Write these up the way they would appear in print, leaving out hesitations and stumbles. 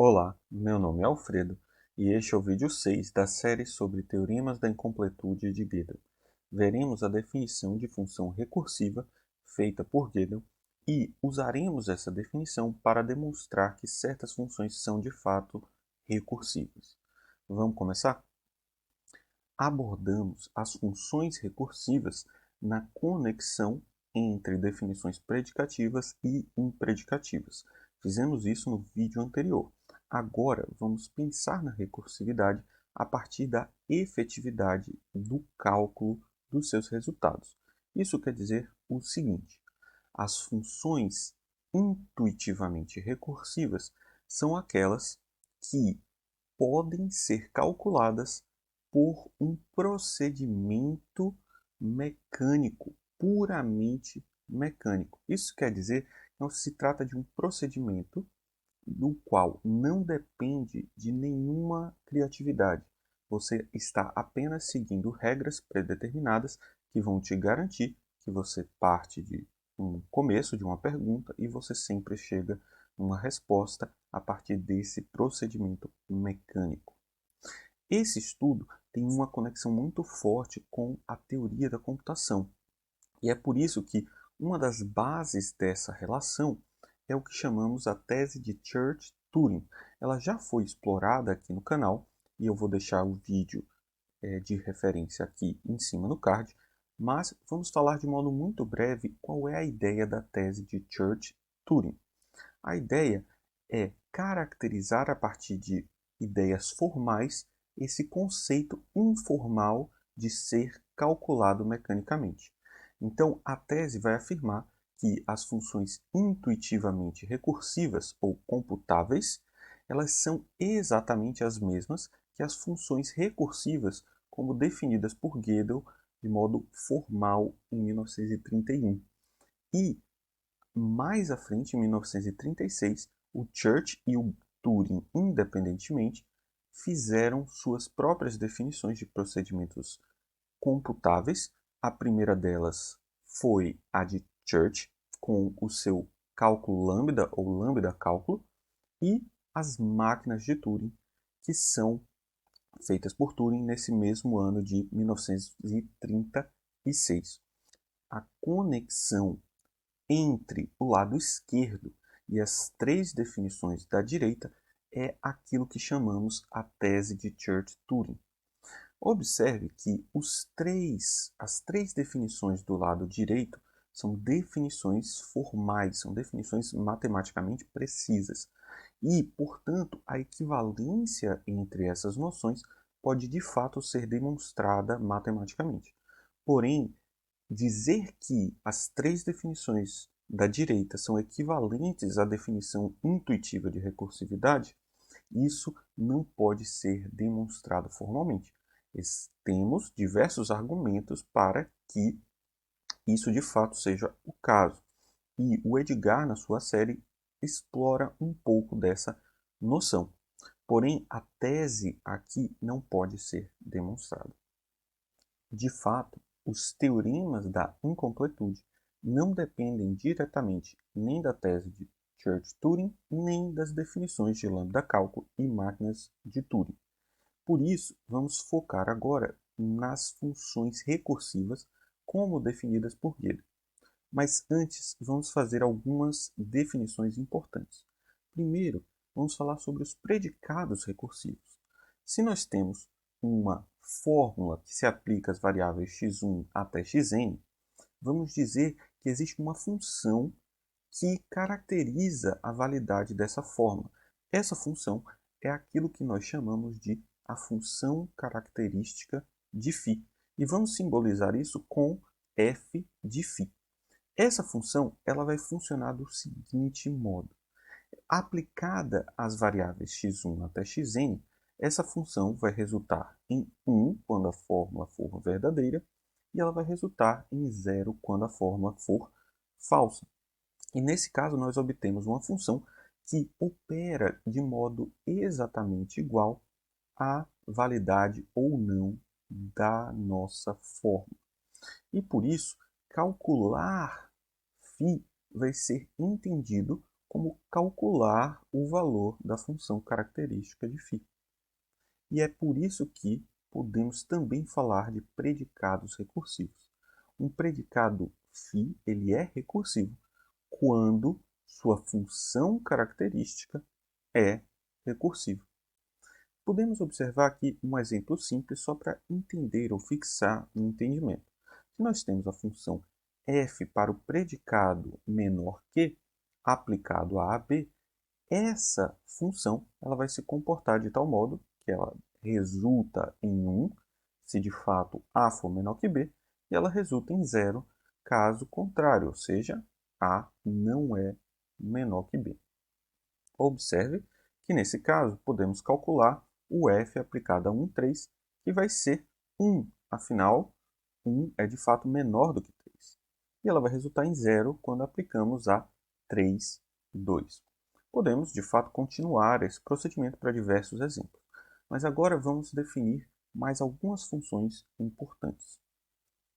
Olá, meu nome é Alfredo e este é o vídeo 6 da série sobre teoremas da incompletude de Gödel. Veremos a definição de função recursiva feita por Gödel e usaremos essa definição para demonstrar que certas funções são de fato recursivas. Vamos começar? Abordamos as funções recursivas na conexão entre definições predicativas e impredicativas. Fizemos isso no vídeo anterior. Agora vamos pensar na recursividade a partir da efetividade do cálculo dos seus resultados. Isso quer dizer o seguinte: as funções intuitivamente recursivas são aquelas que podem ser calculadas por um procedimento mecânico, puramente mecânico. Isso quer dizer que não se trata de um procedimento do qual não depende de nenhuma criatividade. Você está apenas seguindo regras predeterminadas que vão te garantir que você parte de um começo de uma pergunta e você sempre chega numa resposta a partir desse procedimento mecânico. Esse estudo tem uma conexão muito forte com a teoria da computação. E é por isso que uma das bases dessa relação é o que chamamos a tese de Church-Turing. Ela já foi explorada aqui no canal e eu vou deixar o vídeo de referência aqui em cima no card, mas vamos falar de modo muito breve qual é a ideia da tese de Church-Turing. A ideia é caracterizar a partir de ideias formais esse conceito informal de ser calculado mecanicamente. Então, a tese vai afirmar que as funções intuitivamente recursivas ou computáveis, elas são exatamente as mesmas que as funções recursivas como definidas por Gödel de modo formal em 1931. E mais à frente, em 1936, o Church e o Turing, independentemente, fizeram suas próprias definições de procedimentos computáveis. A primeira delas foi a de Church, com o seu cálculo lambda ou lambda cálculo, e as máquinas de Turing, que são feitas por Turing nesse mesmo ano de 1936. A conexão entre o lado esquerdo e as três definições da direita é aquilo que chamamos a tese de Church-Turing. Observe que as três definições do lado direito são definições formais, são definições matematicamente precisas. E, portanto, a equivalência entre essas noções pode de fato ser demonstrada matematicamente. Porém, dizer que as três definições da direita são equivalentes à definição intuitiva de recursividade, isso não pode ser demonstrado formalmente. Temos diversos argumentos para que isso de fato seja o caso. E o Edgar, na sua série, explora um pouco dessa noção. Porém, a tese aqui não pode ser demonstrada. De fato, os teoremas da incompletude não dependem diretamente nem da tese de Church-Turing, nem das definições de lambda-cálculo e máquinas de Turing. Por isso, vamos focar agora nas funções recursivas como definidas por Gödel. Mas antes, vamos fazer algumas definições importantes. Primeiro, vamos falar sobre os predicados recursivos. Se nós temos uma fórmula que se aplica às variáveis x1 até xn, vamos dizer que existe uma função que caracteriza a validade dessa fórmula. Essa função é aquilo que nós chamamos de a função característica de φ. E vamos simbolizar isso com f de φ. Essa função ela vai funcionar do seguinte modo. Aplicada às variáveis x1 até xn, essa função vai resultar em 1 quando a fórmula for verdadeira e ela vai resultar em 0 quando a fórmula for falsa. E nesse caso nós obtemos uma função que opera de modo exatamente igual à validade ou não da nossa fórmula. E por isso, calcular φ vai ser entendido como calcular o valor da função característica de φ. E é por isso que podemos também falar de predicados recursivos. Um predicado φ ele é recursivo quando sua função característica é recursiva. Podemos observar aqui um exemplo simples só para entender ou fixar o entendimento. Se nós temos a função f para o predicado menor que aplicado a AB, essa função ela vai se comportar de tal modo que ela resulta em 1 se de fato A for menor que B, e ela resulta em 0 caso contrário, ou seja, A não é menor que B. Observe que nesse caso podemos calcular o f aplicado a 1, 3, que vai ser 1, afinal 1 é de fato menor do que 3. E ela vai resultar em 0 quando aplicamos a 3, 2. Podemos, de fato, continuar esse procedimento para diversos exemplos. Mas agora vamos definir mais algumas funções importantes.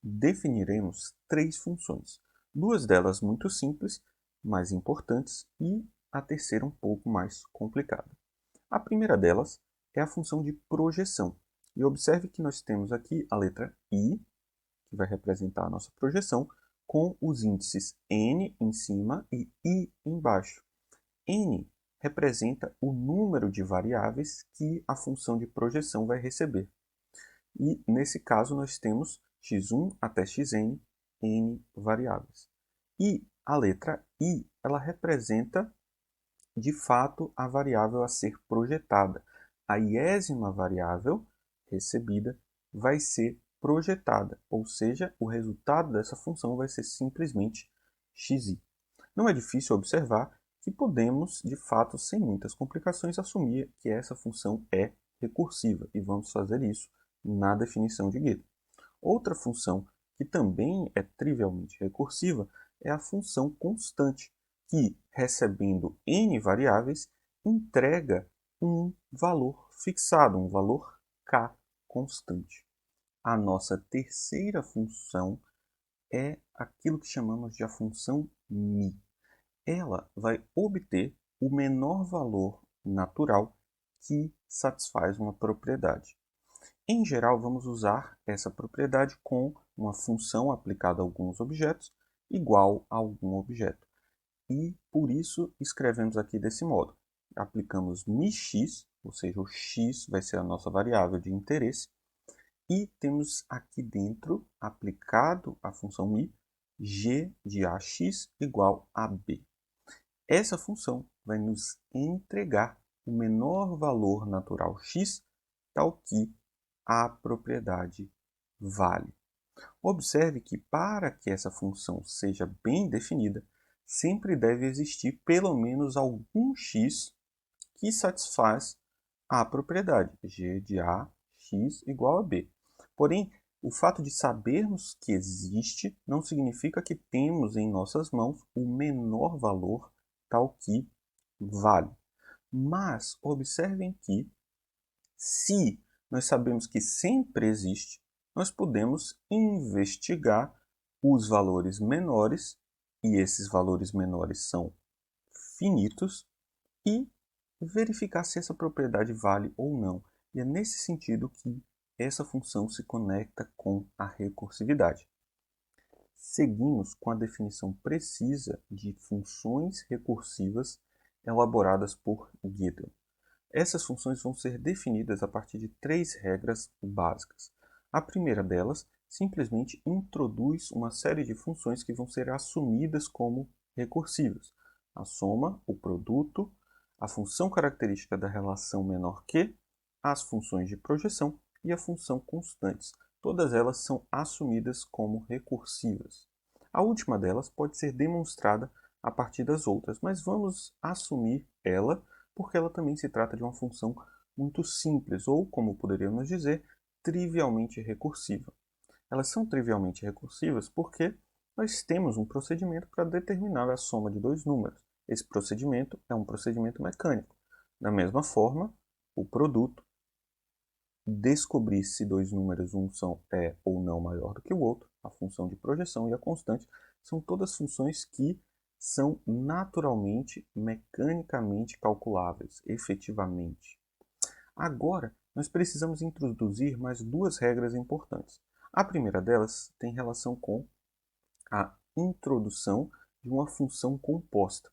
Definiremos 3 funções. 2 delas muito simples, mais importantes, e a terceira um pouco mais complicada. A primeira delas é a função de projeção. E observe que nós temos aqui a letra I, que vai representar a nossa projeção, com os índices n em cima e i embaixo. N representa o número de variáveis que a função de projeção vai receber. E, nesse caso, nós temos x1 até xn, n variáveis. E a letra I, ela representa, de fato, a variável a ser projetada. A iésima variável recebida vai ser projetada, ou seja, o resultado dessa função vai ser simplesmente xi. Não é difícil observar que podemos, de fato, sem muitas complicações, assumir que essa função é recursiva, e vamos fazer isso na definição de Gödel. Outra função que também é trivialmente recursiva é a função constante, que, recebendo n variáveis, entrega um valor fixado, um valor k constante. A nossa terceira função é aquilo que chamamos de a função μ. Ela vai obter o menor valor natural que satisfaz uma propriedade. Em geral, vamos usar essa propriedade com uma função aplicada a alguns objetos igual a algum objeto. E, por isso, escrevemos aqui desse modo. Aplicamos μx, ou seja, o x vai ser a nossa variável de interesse, e temos aqui dentro, aplicado a função μ, g de ax igual a b. Essa função vai nos entregar o menor valor natural x, tal que a propriedade vale. Observe que para que essa função seja bem definida, sempre deve existir pelo menos algum x que satisfaz a propriedade g de a x igual a b. Porém, o fato de sabermos que existe não significa que temos em nossas mãos o menor valor tal que vale. Mas observem que, se nós sabemos que sempre existe, nós podemos investigar os valores menores, e esses valores menores são finitos, e verificar se essa propriedade vale ou não. E é nesse sentido que essa função se conecta com a recursividade. Seguimos com a definição precisa de funções recursivas elaboradas por Gödel. Essas funções vão ser definidas a partir de 3 regras básicas. A primeira delas simplesmente introduz uma série de funções que vão ser assumidas como recursivas. A soma, o produto, a função característica da relação menor que, as funções de projeção e a função constantes. Todas elas são assumidas como recursivas. A última delas pode ser demonstrada a partir das outras, mas vamos assumir ela porque ela também se trata de uma função muito simples, ou, como poderíamos dizer, trivialmente recursiva. Elas são trivialmente recursivas porque nós temos um procedimento para determinar a soma de dois números. Esse procedimento é um procedimento mecânico. Da mesma forma, o produto, descobrir se dois números é ou não maior do que o outro, a função de projeção e a constante, são todas funções que são naturalmente, mecanicamente calculáveis, efetivamente. Agora, nós precisamos introduzir mais duas regras importantes. A primeira delas tem relação com a introdução de uma função composta.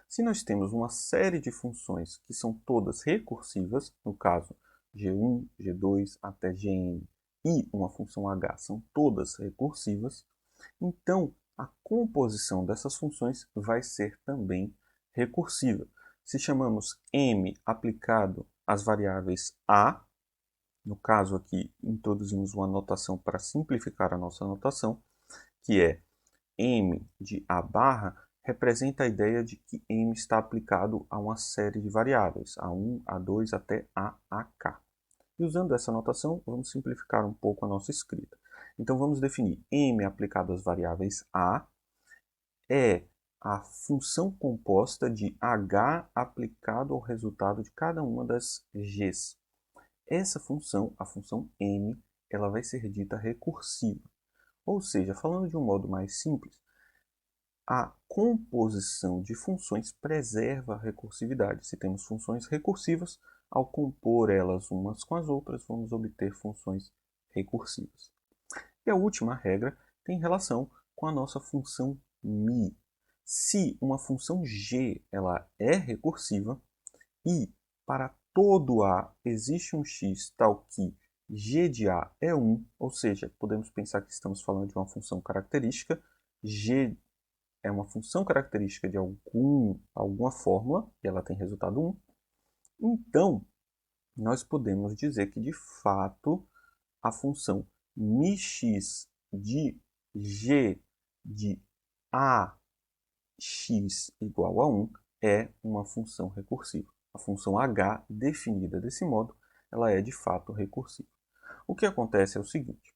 Se nós temos uma série de funções que são todas recursivas, no caso G1, G2 até Gn, e uma função h são todas recursivas, então a composição dessas funções vai ser também recursiva. Se chamamos m aplicado às variáveis a, no caso aqui introduzimos uma notação para simplificar a nossa notação, que é m de a barra, representa a ideia de que m está aplicado a uma série de variáveis, a1, a2 até a ak. E usando essa notação, vamos simplificar um pouco a nossa escrita. Então vamos definir m aplicado às variáveis a é a função composta de h aplicado ao resultado de cada uma das g's. Essa função, a função m, ela vai ser dita recursiva. Ou seja, falando de um modo mais simples, a composição de funções preserva a recursividade. Se temos funções recursivas, ao compor elas umas com as outras, vamos obter funções recursivas. E a última regra tem relação com a nossa função μ. Se uma função g ela é recursiva e para todo A existe um x tal que g de A é 1, ou seja, podemos pensar que estamos falando de uma função característica, g é uma função característica de alguma fórmula, e ela tem resultado 1, então nós podemos dizer que, de fato, a função μx de g de ax igual a 1 é uma função recursiva. A função h, definida desse modo, ela é, de fato, recursiva. O que acontece é o seguinte.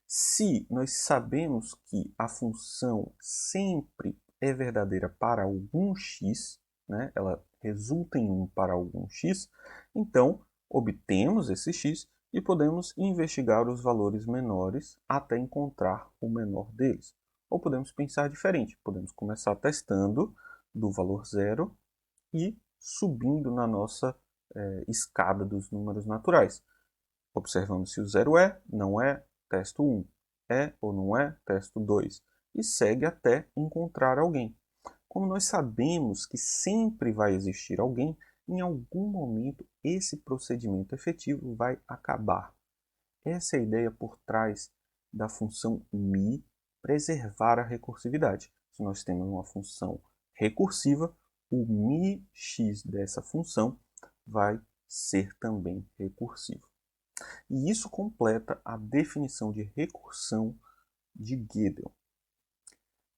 Se nós sabemos que a função sempre é verdadeira para algum x, né, ela resulta em 1 para algum x, então obtemos esse x e podemos investigar os valores menores até encontrar o menor deles. Ou podemos pensar diferente, podemos começar testando do valor 0 e subindo na nossa escada dos números naturais. Observamos se o 0 é, não é, testo 1. É ou não é, testo 2. E segue até encontrar alguém. Como nós sabemos que sempre vai existir alguém, em algum momento esse procedimento efetivo vai acabar. Essa é a ideia por trás da função μ preservar a recursividade. Se nós temos uma função recursiva, o μx dessa função vai ser também recursivo. E isso completa a definição de recursão de Gödel.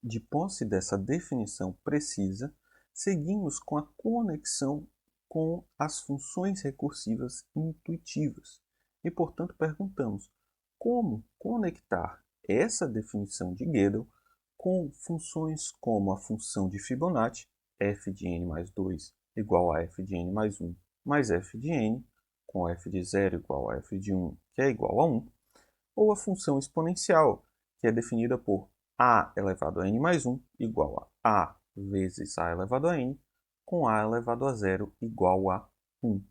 De posse dessa definição precisa, seguimos com a conexão com as funções recursivas intuitivas. E, portanto, perguntamos como conectar essa definição de Gödel com funções como a função de Fibonacci, f de n mais 2 igual a f de n mais 1 mais f de n, com f de 0 igual a f de 1, que é igual a 1, ou a função exponencial, que é definida por a elevado a n mais 1 igual a vezes a elevado a n, com a elevado a 0 igual a 1.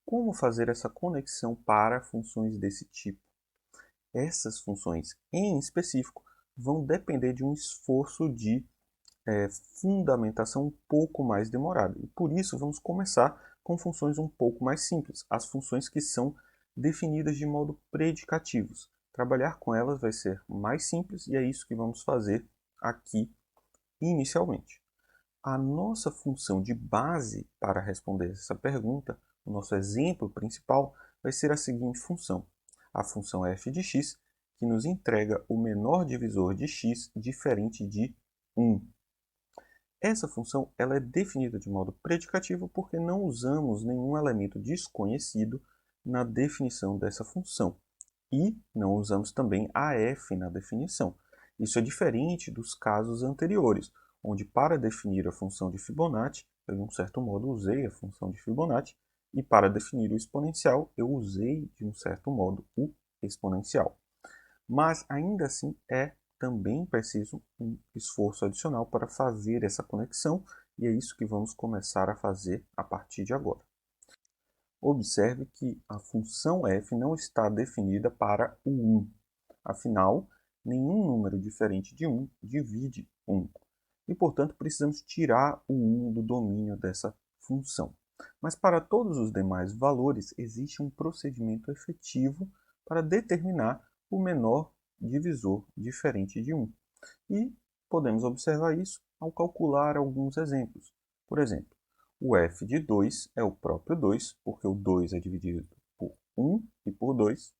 Como fazer essa conexão para funções desse tipo? Essas funções, em específico, vão depender de um esforço de fundamentação um pouco mais demorado. E por isso vamos começar com funções um pouco mais simples, as funções que são definidas de modo predicativos. Trabalhar com elas vai ser mais simples e é isso que vamos fazer aqui inicialmente. A nossa função de base para responder essa pergunta, o nosso exemplo principal, vai ser a seguinte função. A função f de x, que nos entrega o menor divisor de x diferente de 1. Essa função ela é definida de modo predicativo porque não usamos nenhum elemento desconhecido na definição dessa função. E não usamos também a f na definição. Isso é diferente dos casos anteriores, onde para definir a função de Fibonacci, eu de um certo modo usei a função de Fibonacci, e para definir o exponencial, eu usei de um certo modo o exponencial. Mas ainda assim é também precisam um esforço adicional para fazer essa conexão, e é isso que vamos começar a fazer a partir de agora. Observe que a função f não está definida para o 1. Afinal, nenhum número diferente de 1 divide 1. E, portanto, precisamos tirar o 1 do domínio dessa função. Mas para todos os demais valores, existe um procedimento efetivo para determinar o menor divisor diferente de 1. E podemos observar isso ao calcular alguns exemplos. Por exemplo, o f de 2 é o próprio 2, porque o 2 é dividido por 1 e por 2.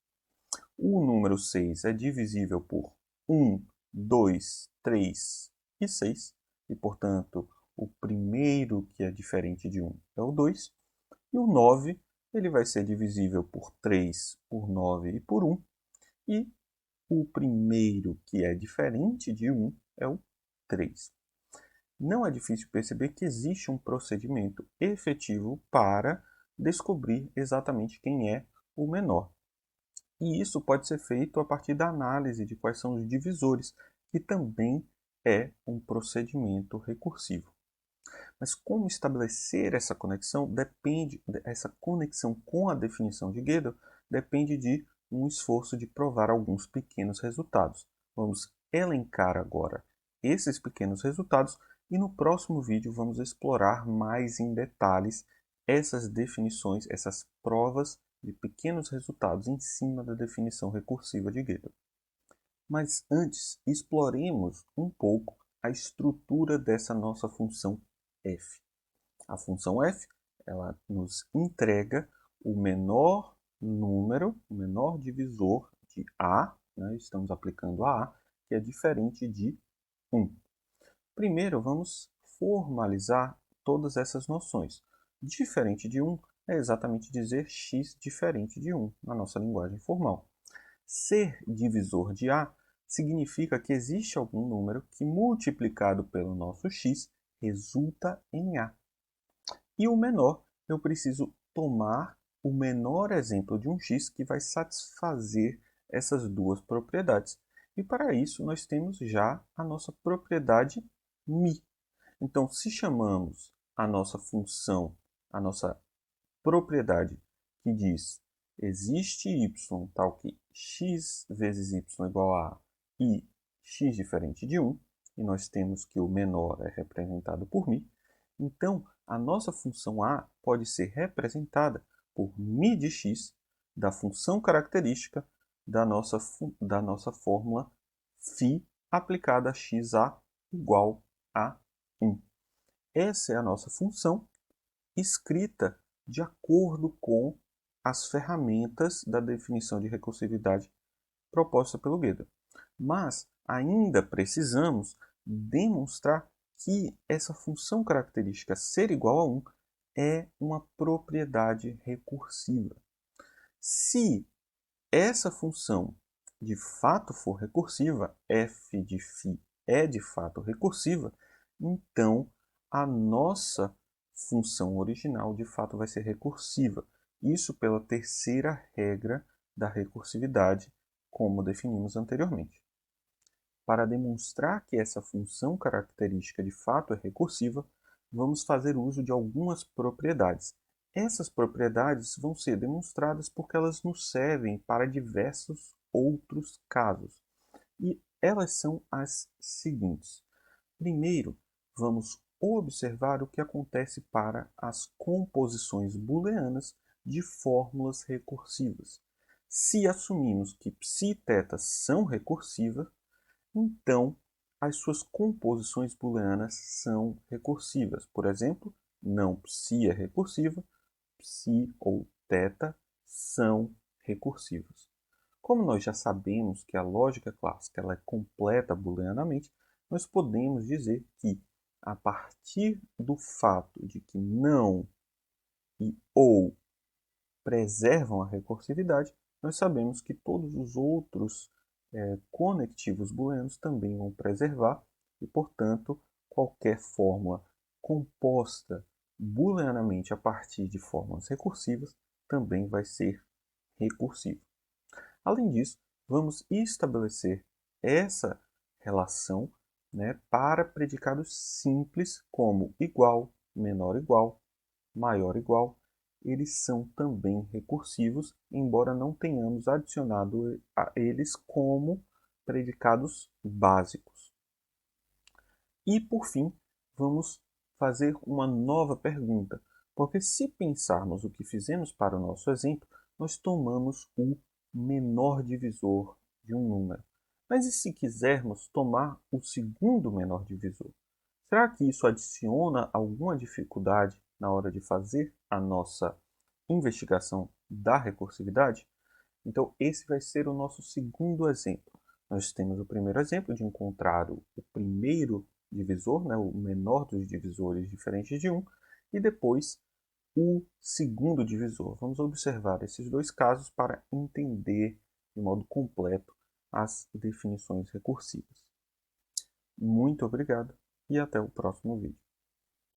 O número 6 é divisível por 1, 2, 3 e 6. E, portanto, o primeiro que é diferente de 1 é o 2. E o 9 ele vai ser divisível por 3, por 9 e por 1. E o primeiro que é diferente de 1 é o 3. Não é difícil perceber que existe um procedimento efetivo para descobrir exatamente quem é o menor. E isso pode ser feito a partir da análise de quais são os divisores, que também é um procedimento recursivo. Mas como estabelecer essa conexão essa conexão com a definição de Gödel depende de um esforço de provar alguns pequenos resultados. Vamos elencar agora esses pequenos resultados e no próximo vídeo vamos explorar mais em detalhes essas definições, essas provas de pequenos resultados em cima da definição recursiva de Gödel. Mas antes, exploremos um pouco a estrutura dessa nossa função f. A função f, ela nos entrega o menor número, o menor divisor de a, né? Estamos aplicando a, que é diferente de 1. Primeiro, vamos formalizar todas essas noções. Diferente de 1 é exatamente dizer x diferente de 1 na nossa linguagem formal. Ser divisor de a significa que existe algum número que, multiplicado pelo nosso x, resulta em a. E o menor, eu preciso tomar o menor exemplo de um x que vai satisfazer essas duas propriedades. E para isso nós temos já a nossa propriedade μ. Então, se chamamos a nossa função, a nossa propriedade que diz existe y tal que x vezes y igual a e x diferente de 1, e nós temos que o menor é representado por μ, então a nossa função a pode ser representada por μ de x da função característica da nossa fórmula φ aplicada a xa igual a 1. Essa é a nossa função escrita de acordo com as ferramentas da definição de recursividade proposta pelo Gödel. Mas ainda precisamos demonstrar que essa função característica ser igual a 1 é uma propriedade recursiva. Se essa função de fato for recursiva, f de φ é de fato recursiva, então a nossa função original de fato vai ser recursiva. Isso pela terceira regra da recursividade, como definimos anteriormente. Para demonstrar que essa função característica de fato é recursiva, vamos fazer uso de algumas propriedades. Essas propriedades vão ser demonstradas porque elas nos servem para diversos outros casos. E elas são as seguintes. Primeiro, vamos observar o que acontece para as composições booleanas de fórmulas recursivas. Se assumimos que psi e θ são recursivas, então as suas composições booleanas são recursivas. Por exemplo, não psi é recursiva, psi ou θ são recursivos. Como nós já sabemos que a lógica clássica ela é completa booleanamente, nós podemos dizer que, a partir do fato de que não e ou preservam a recursividade, nós sabemos que todos os outros conectivos booleanos também vão preservar e, portanto, qualquer fórmula composta booleanamente a partir de fórmulas recursivas também vai ser recursiva. Além disso, vamos estabelecer essa relação, né, para predicados simples como igual, menor igual, maior igual. Eles são também recursivos, embora não tenhamos adicionado a eles como predicados básicos. E, por fim, vamos fazer uma nova pergunta, porque se pensarmos o que fizemos para o nosso exemplo, nós tomamos o menor divisor de um número. Mas e se quisermos tomar o segundo menor divisor? Será que isso adiciona alguma dificuldade na hora de fazer a nossa investigação da recursividade? Então, esse vai ser o nosso segundo exemplo. Nós temos o primeiro exemplo de encontrar o primeiro divisor, né, o menor dos divisores diferentes de 1, e depois o segundo divisor. Vamos observar esses dois casos para entender de modo completo as definições recursivas. Muito obrigado e até o próximo vídeo.